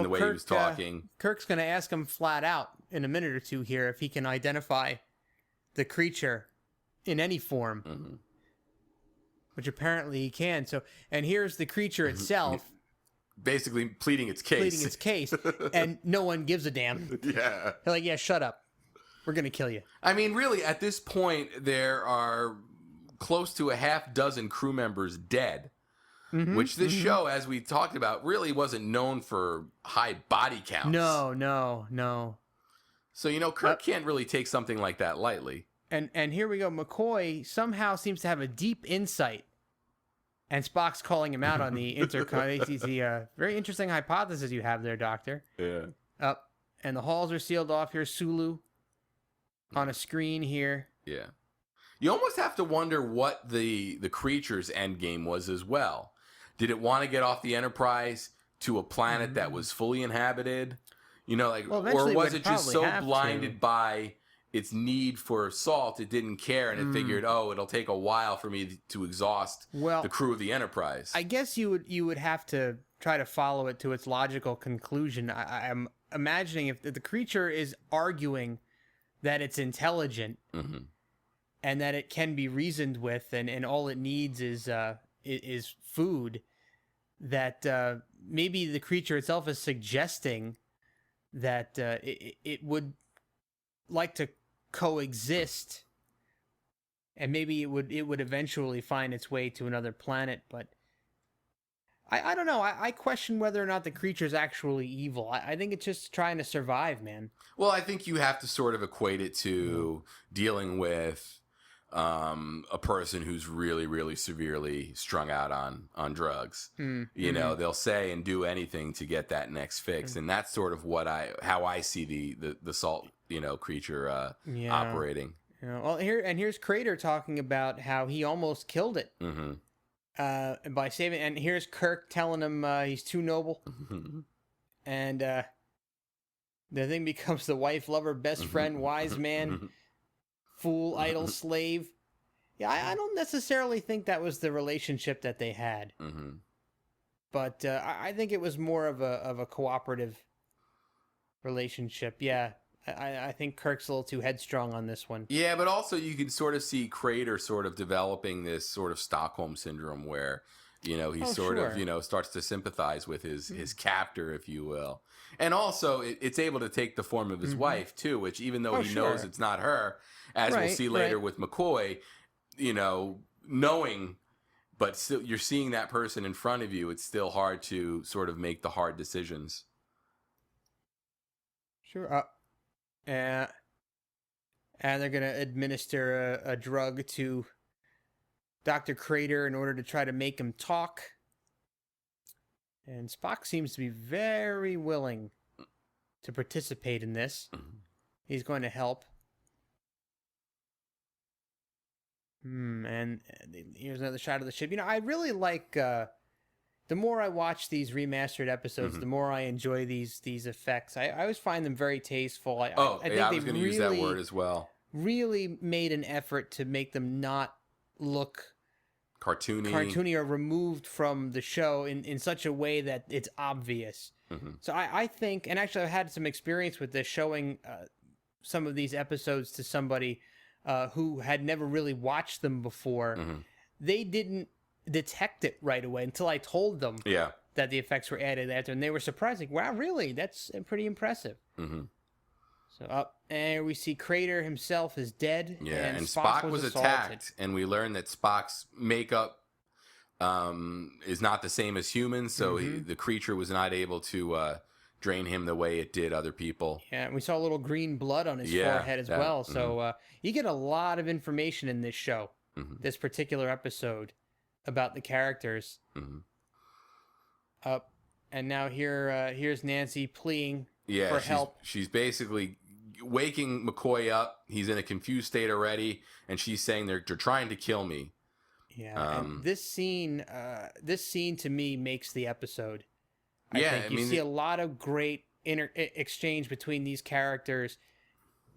way he was talking. Kirk's going to ask him flat out in a minute or two here if he can identify the creature in any form. Which apparently he can. So, and here's the creature itself, basically pleading its case, and no one gives a damn. Yeah, they're like, yeah, shut up, we're gonna kill you. I mean, really, at this point, there are close to a half dozen crew members dead, which this show, as we talked about, really wasn't known for high body counts. No. So Kirk can't really take something like that lightly. And here we go. McCoy somehow seems to have a deep insight And Spock's calling him out on the intercom. He's the very interesting hypothesis you have there, Doctor. Yeah. Up. And the halls are sealed off. Here's Sulu on a screen here. Yeah. You almost have to wonder what the creature's end game was as well. Did it want to get off the Enterprise to a planet that was fully inhabited? You know, like, or was it just so blinded by its need for salt, it didn't care, and it figured, it'll take a while for me to exhaust the crew of the Enterprise. I guess you would have to try to follow it to its logical conclusion. I'm imagining if the creature is arguing that it's intelligent and that it can be reasoned with, and all it needs is food, that maybe the creature itself is suggesting that it would like to coexist, and maybe it would eventually find its way to another planet. But I don't know. I question whether or not the creature's actually evil. I think it's just trying to survive, man. Well, I think you have to sort of equate it to dealing with a person who's really, really severely strung out on drugs. You know, they'll say and do anything to get that next fix, and that's sort of how I see the salt, creature operating. Yeah. Well, here's Crater talking about how he almost killed it by saving. And here's Kirk telling him he's too noble, and the thing becomes the wife, lover, best friend, wise man. Fool, idle, slave. Yeah, I don't necessarily think that was the relationship that they had. But I think it was more of a cooperative relationship. Yeah, I think Kirk's a little too headstrong on this one. Yeah, but also you can sort of see Crater sort of developing this sort of Stockholm syndrome where, he of starts to sympathize with his captor, if you will. And also, it's able to take the form of his wife, too, which even though he knows it's not her, as we'll see later with McCoy, knowing, but still, you're seeing that person in front of you, it's still hard to sort of make the hard decisions. Sure. And they're going to administer a drug to Dr. Crater in order to try to make him talk. And Spock seems to be very willing to participate in this. He's going to help. And here's another shot of the ship. I really like... the more I watch these remastered episodes, the more I enjoy these effects. I always find them very tasteful. I think I was going to use that word as well. Really made an effort to make them not look cartoony or removed from the show in such a way that it's obvious. So I think, and actually I've had some experience with this, showing some of these episodes to somebody who had never really watched them before. They didn't detect it right away until I told them that the effects were added after, and they were surprised, like, wow, really? That's pretty impressive. So up, and we see Crater himself is dead. Yeah, and Spock was attacked, and we learn that Spock's makeup is not the same as humans, so the creature was not able to drain him the way it did other people. Yeah, and we saw a little green blood on his forehead as well. So you get a lot of information in this show, this particular episode, about the characters. Up, and now here's Nancy pleading for help. She's basically waking McCoy up. He's in a confused state already, and she's saying they're trying to kill me. Yeah, and this scene to me makes the episode. I think you see a lot of great exchange between these characters,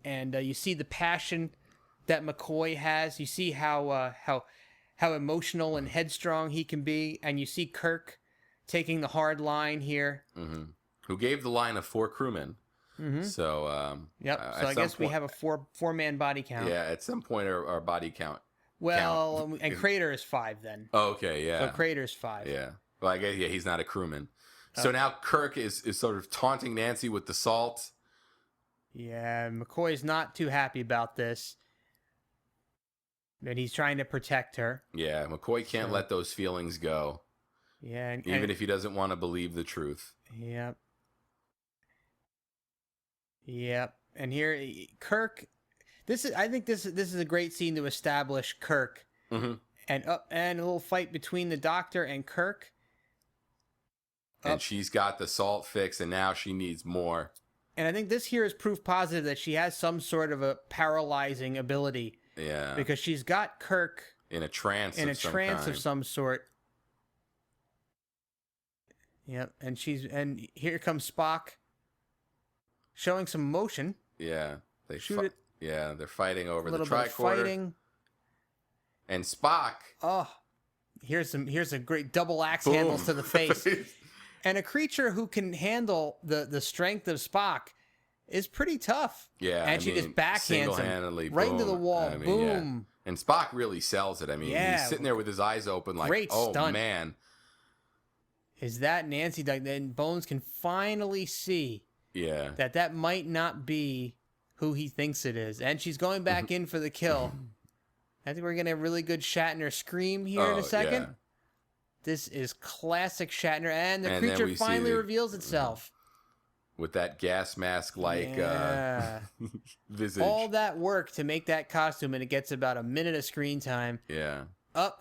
and you see the passion that McCoy has. You see how emotional and headstrong he can be, and you see Kirk taking the hard line here. Who gave the line of 4 crewmen. So, so I guess we have a four-man body count. Yeah, at some point our body count. Well, and Crater is 5 then. Oh, okay, yeah. So Crater's 5. Yeah. Well, I guess, he's not a crewman. So now Kirk is sort of taunting Nancy with the salt. Yeah, McCoy's not too happy about this. And he's trying to protect her. Yeah, McCoy can't let those feelings go. Yeah. Even if he doesn't want to believe the truth. Yep. And here, Kirk... I think this is a great scene to establish Kirk And a little fight between the Doctor and Kirk. And she's got the salt fix, and now she needs more. And I think this here is proof positive that she has some sort of a paralyzing ability. Yeah. Because she's got Kirk in a trance of some sort. Yep, and here comes Spock showing some motion. Yeah. They shoot it. Yeah, they're fighting over the tricorder. Bit of fighting. And Spock. Oh, here's a great double axe handles to the face. And a creature who can handle the strength of Spock is pretty tough. Yeah, and she just backhands him right into the wall. Boom. Yeah. And Spock really sells it. I mean, he's sitting there with his eyes open like, great stunt. Man. Is that Nancy? Then Bones can finally see that might not be who he thinks it is. And she's going back in for the kill. I think we're going to have a really good Shatner scream here in a second. Yeah. This is classic Shatner. And the creature finally reveals itself. With that gas mask-like visage. All that work to make that costume, and it gets about a minute of screen time. Yeah.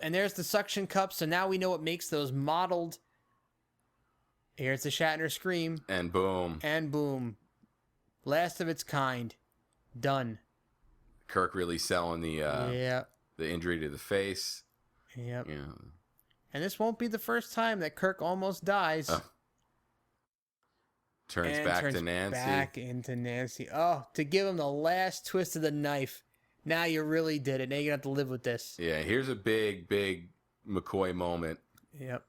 And there's the suction cups, so now we know what makes those modeled. Here's the Shatner scream. And boom. And boom. Last of its kind. Done. Kirk really selling the injury to the face. Yep. Yeah. And this won't be the first time that Kirk almost dies. Turns back to Nancy. Back into Nancy. Oh, to give him the last twist of the knife. Now you really did it. Now you're going to have to live with this. Yeah, here's a big, big McCoy moment. Yep.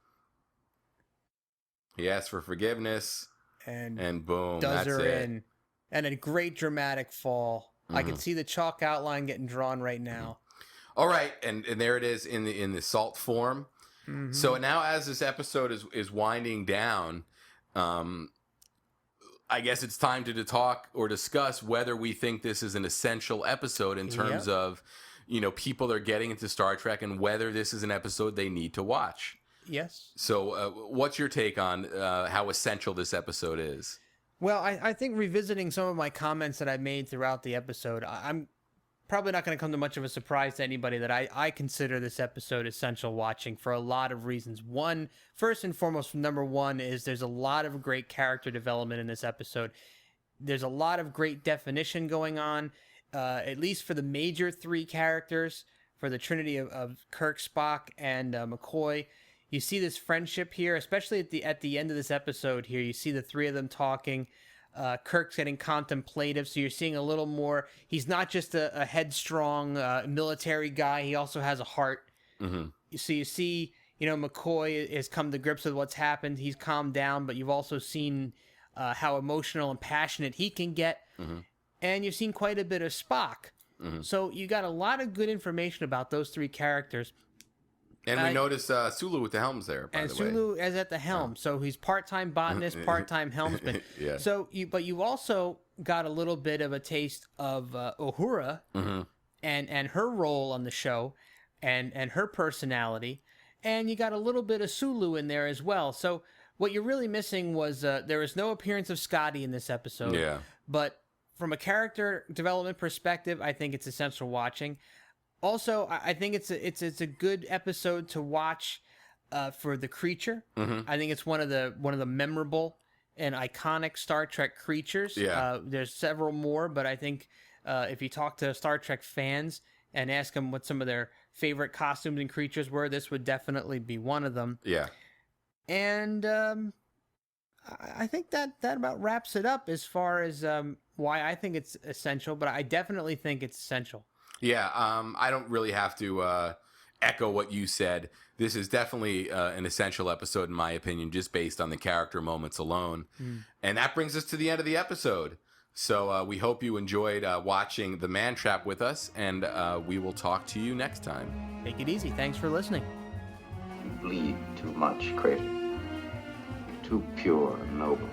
He asks for forgiveness. And boom, does that's her it. in. And a great dramatic fall. I can see the chalk outline getting drawn right now. All right, and there it is in the salt form. Mm-hmm. So now, as this episode is winding down, I guess it's time to talk or discuss whether we think this is an essential episode in terms of, people are getting into Star Trek and whether this is an episode they need to watch. Yes. So, what's your take on how essential this episode is? Well, I think revisiting some of my comments that I made throughout the episode, I'm probably not going to come to much of a surprise to anybody that I consider this episode essential watching for a lot of reasons. One, first and foremost, number one, is there's a lot of great character development in this episode. There's a lot of great definition going on, at least for the major three characters, for the trinity of Kirk, Spock, and McCoy. You see this friendship here, especially at the end of this episode here. You see the three of them talking. Kirk's getting contemplative, so you're seeing a little more. He's not just a headstrong military guy. He also has a heart. Mm-hmm. So you see, McCoy has come to grips with what's happened. He's calmed down, but you've also seen how emotional and passionate he can get. Mm-hmm. And you've seen quite a bit of Spock. Mm-hmm. So you got a lot of good information about those three characters. And we noticed Sulu with the helms there, by the way. And Sulu is at the helm, so he's part-time botanist, part-time helmsman. Yeah. So, you also got a little bit of a taste of Uhura and her role on the show, and her personality, and you got a little bit of Sulu in there as well. So, what you're really missing was there was no appearance of Scotty in this episode. Yeah. But from a character development perspective, I think it's essential watching. Also, I think it's a good episode to watch for the creature. Mm-hmm. I think it's one of the memorable and iconic Star Trek creatures. Yeah. There's several more, but I think if you talk to Star Trek fans and ask them what some of their favorite costumes and creatures were, this would definitely be one of them. Yeah. And I think that about wraps it up as far as why I think it's essential, but I definitely think it's essential. Yeah, I don't really have to echo what you said. This is definitely an essential episode, in my opinion, just based on the character moments alone. And that brings us to the end of the episode. So we hope you enjoyed watching The Man Trap with us, and we will talk to you next time. Take it easy. Thanks for listening. You bleed too much, Crater. Too pure and noble.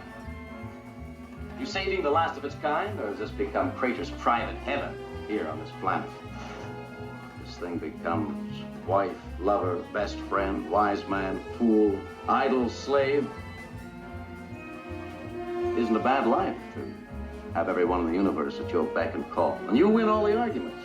You saving the last of its kind, or has this become Crater's private heaven here on this planet? This thing becomes wife, lover, best friend, wise man, fool, idol, slave. Isn't a bad life to have everyone in the universe at your beck and call. And you win all the arguments.